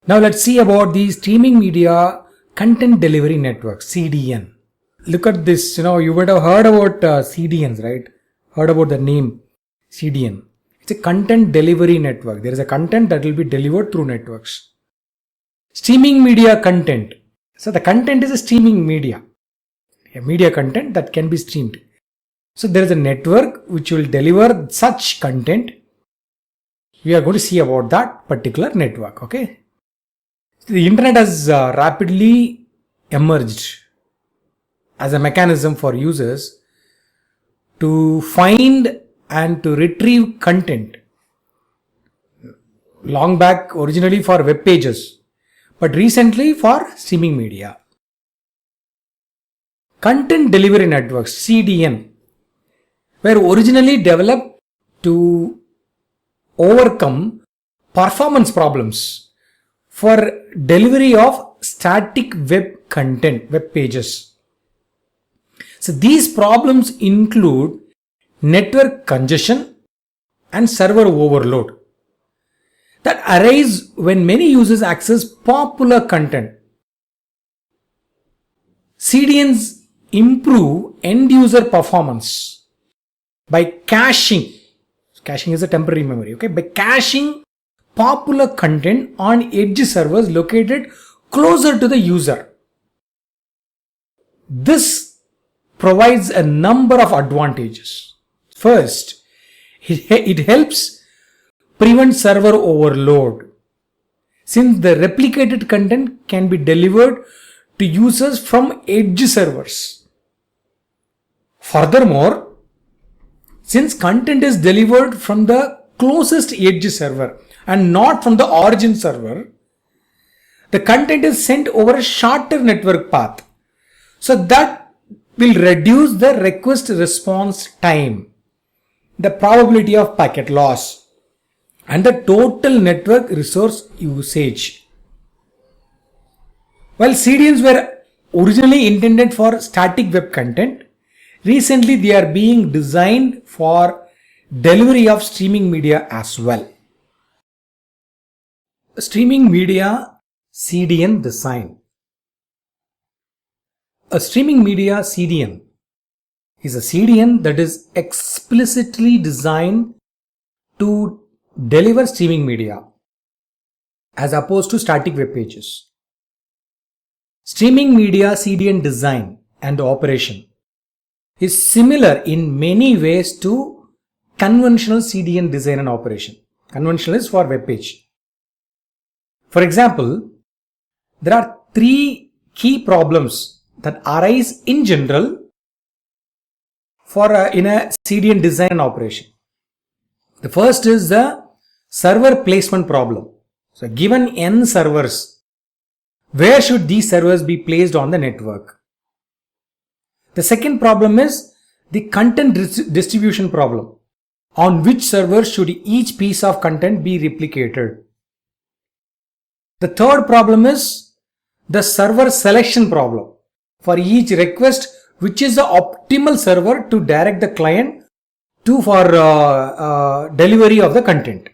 Now let's see about the streaming media content delivery network, CDN. Look at this, you would have heard about CDNs, right? Heard about the name CDN. It's a content delivery network. There is a content that will be delivered through networks. Streaming media content. So the content is a streaming media. A media content that can be streamed. So there is a network which will deliver such content. We are going to see about that particular network, okay? The internet has rapidly emerged as a mechanism for users to find and to retrieve content. Long back, originally for web pages, but recently for streaming media. Content delivery networks, CDN, were originally developed to overcome performance problems for delivery of static web content, web pages. So these problems include network congestion and server overload that arise when many users access popular content. CDNs improve end user performance by caching. Caching is a temporary memory, okay? By caching popular content on edge servers located closer to the user. This provides a number of advantages. First, it helps prevent server overload, since the replicated content can be delivered to users from edge servers. Furthermore, since content is delivered from the closest edge server and not from the origin server, the content is sent over a shorter network path. So that will reduce the request response time, the probability of packet loss, and the total network resource usage. While CDNs were originally intended for static web content, recently they are being designed for delivery of streaming media as well. Streaming media CDN design. A streaming media CDN is a CDN that is explicitly designed to deliver streaming media as opposed to static web pages. Streaming media CDN design and operation is similar in many ways to conventional CDN design and operation. Conventional is for web page. For example, there are three key problems that arise in general in a CDN design and operation. The first is the server placement problem. So given n servers, where should these servers be placed on the network? The second problem is the content distribution problem. On which server should each piece of content be replicated? The third problem is the server selection problem. For each request, which is the optimal server to direct the client to for delivery of the content.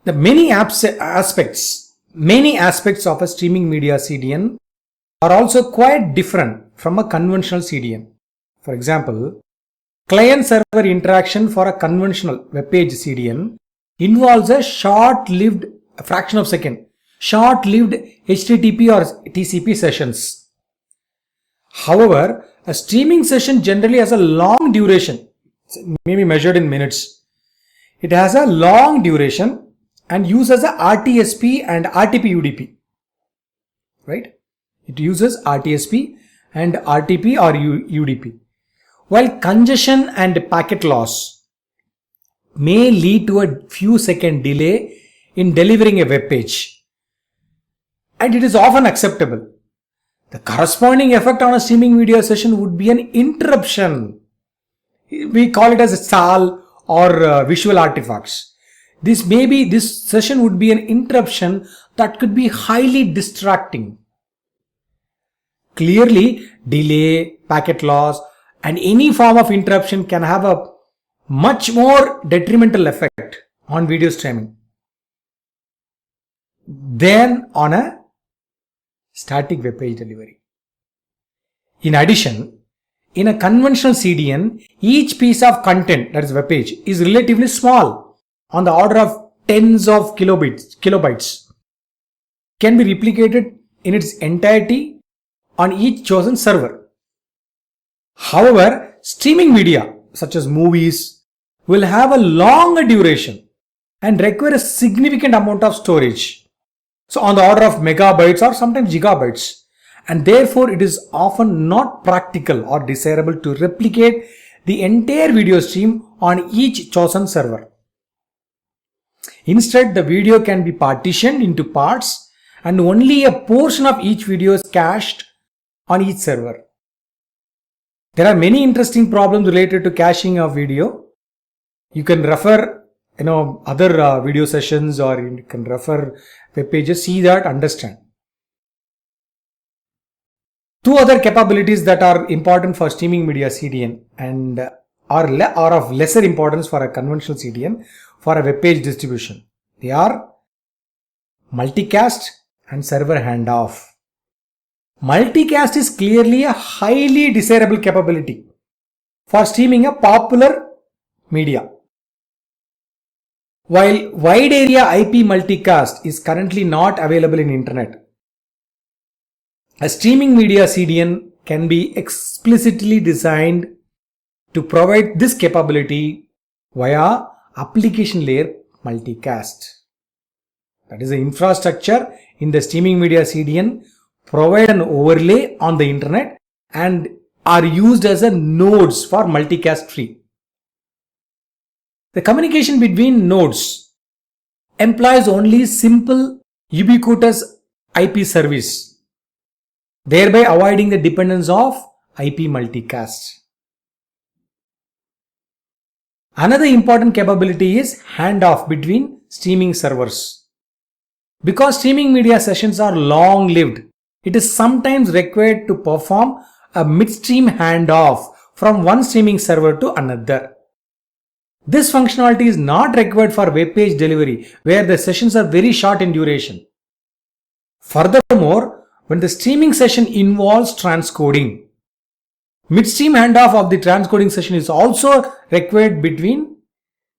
The many aspects of a streaming media CDN are also quite different from a conventional CDN. For example, client-server interaction for a conventional web page CDN involves a short-lived fraction of second, short-lived HTTP or TCP sessions. However, a streaming session generally has a long duration, maybe measured in minutes. It has a long duration and uses a RTSP and RTP UDP, right? It uses RTSP and RTP or UDP. While congestion and packet loss may lead to a few second delay in delivering a web page, and it is often acceptable, the corresponding effect on a streaming media session would be an interruption. We call it as a stall or visual artifacts. This session would be an interruption that could be highly distracting. Clearly, delay, packet loss, and any form of interruption can have a much more detrimental effect on video streaming. than on a static web page delivery. In addition, in a conventional CDN, each piece of content, that is web page, is relatively small, on the order of tens of kilobytes, can be replicated in its entirety on each chosen server. However, streaming media such as movies will have a longer duration and require a significant amount of storage. So on the order of megabytes or sometimes gigabytes. And therefore it is often not practical or desirable to replicate the entire video stream on each chosen server. Instead, the video can be partitioned into parts and only a portion of each video is cached on each server. There are many interesting problems related to caching of video. You can refer other video sessions, or you can refer web pages, see that, understand. Two other capabilities that are important for streaming media CDN and are of lesser importance for a conventional CDN for a web page distribution. They are multicast and server handoff. Multicast is clearly a highly desirable capability for streaming a popular media. While wide area IP multicast is currently not available in internet, a streaming media CDN can be explicitly designed to provide this capability via application layer multicast. That is, the infrastructure in the streaming media CDN provide an overlay on the internet and are used as a nodes for multicast tree. The communication between nodes employs only simple ubiquitous IP service, thereby avoiding the dependence of IP multicast. Another important capability is handoff between streaming servers. Because streaming media sessions are long-lived, it is sometimes required to perform a midstream handoff from one streaming server to another. This functionality is not required for web page delivery, where the sessions are very short in duration. Furthermore, when the streaming session involves transcoding, midstream handoff of the transcoding session is also required between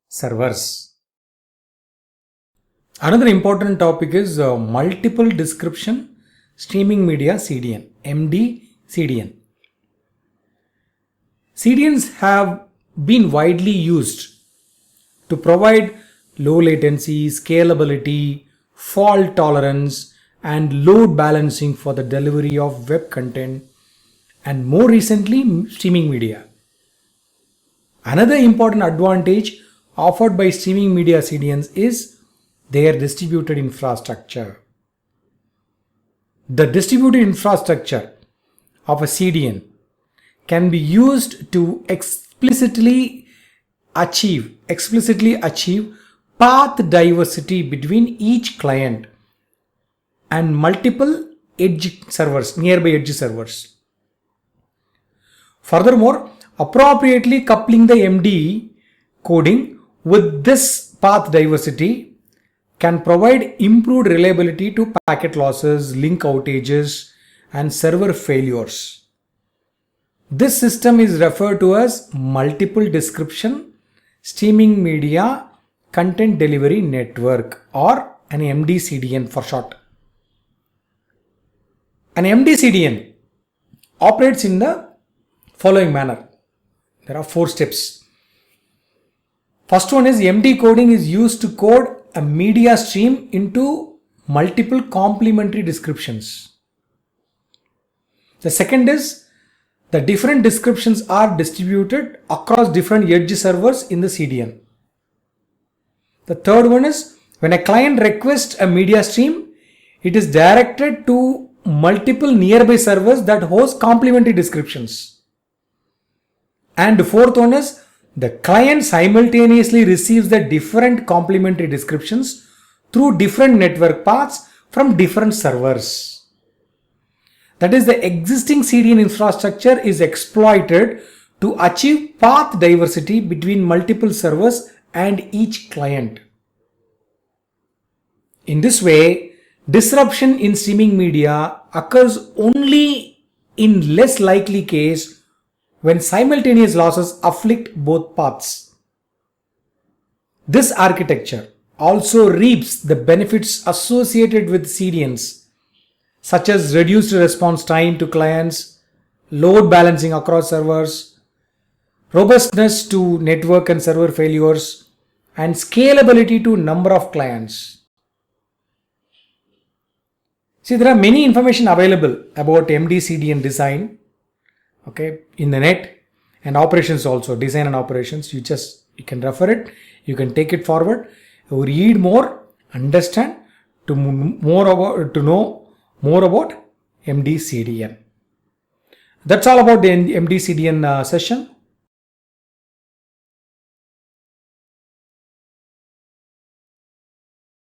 servers. Another important topic is multiple description streaming media CDN, MD CDN. CDNs have been widely used to provide low latency, scalability, fault tolerance, and load balancing for the delivery of web content, and more recently streaming media. Another important advantage offered by streaming media CDNs is their distributed infrastructure. The distributed infrastructure of a CDN can be used to explicitly achieve path diversity between each client and multiple nearby edge servers. Furthermore, appropriately coupling the MD coding with this path diversity can provide improved reliability to packet losses, link outages, and server failures. This system is referred to as multiple description streaming media content delivery network, or an MD CDN for short. An MD CDN operates in the following manner. There are 4 steps. First one is MD coding is used to code a media stream into multiple complementary descriptions. The second is the different descriptions are distributed across different edge servers in the CDN. The third one is when a client requests a media stream, it is directed to multiple nearby servers that host complementary descriptions. And the fourth one is the client simultaneously receives the different complementary descriptions through different network paths from different servers. That is, the existing CDN infrastructure is exploited to achieve path diversity between multiple servers and each client. In this way, Disruption in streaming media occurs only in less likely case when simultaneous losses afflict both paths. This architecture also reaps the benefits associated with CDNs, such as reduced response time to clients, load balancing across servers, robustness to network and server failures, and scalability to number of clients. See, there are many information available about MD-CDN design, in the net, and operations also, design and operations. You can refer it, you can take it forward, you read more, understand, to know more about MD-CDN. That's all about the MD-CDN session.